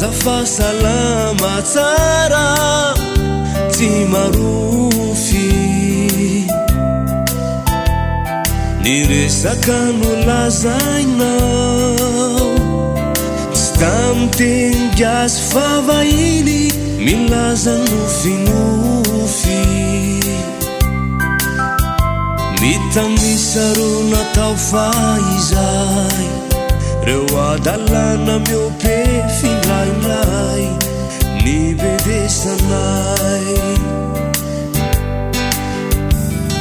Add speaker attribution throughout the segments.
Speaker 1: zafasalama tsara tsy marofy niresaka nolazainao tsy tamtengasy favahiny milaza nofinofy mitamisaro natao faizay reo adalana miope findraindray nibedesanay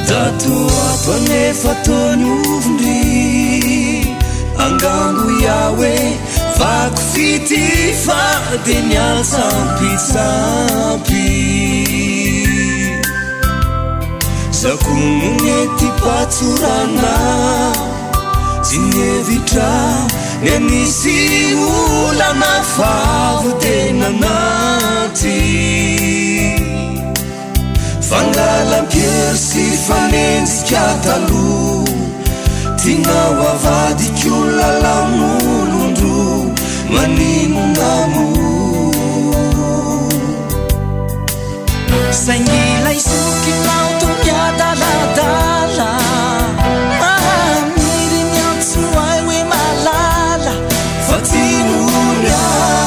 Speaker 1: tatoapanefa tonyovondry angango yawe vako fity fa de niatsampitsampy zakononety patsorana tsy nievitra nenisy olana favotenanaty fangalam-piery sy fanenjika talo tinao avadik'olona lamolondro maninonamo saingila isokinao tomiadaladala maniry miantso ay hoe malala fa tsy moryao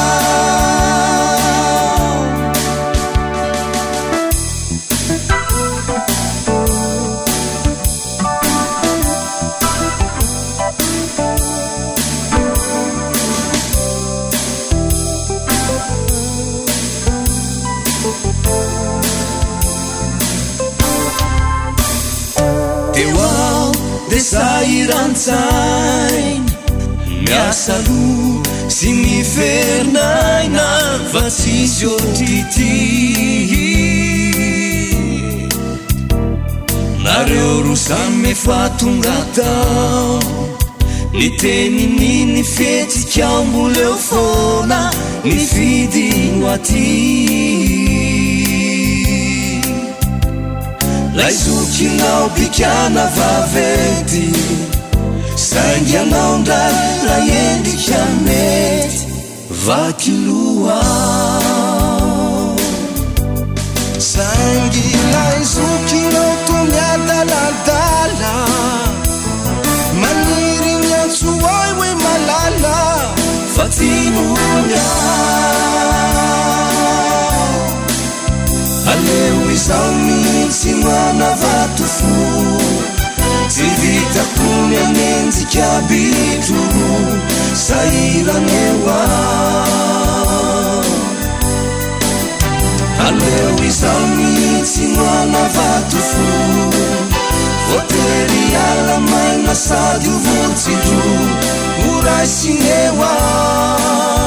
Speaker 1: sairantsain miasalo sy mifernayna fa tsisy otrity nareo rosamy fatonga tao ny tenininy fetsikao mboleo fona ny fidino aty laizokinao pikana vavety saingianao ndray la endrika mety vakiloao saingi laizokinao tomiadaladala maniry miantso ay hoe malala fa tsy moryao aleo izao mihitsy manavato-fo tsy vitakony anenjika bitro sairaneo ao aleo izao mihitsy manavato-fo voatery alamaina sady ovotsidro oraisineo ao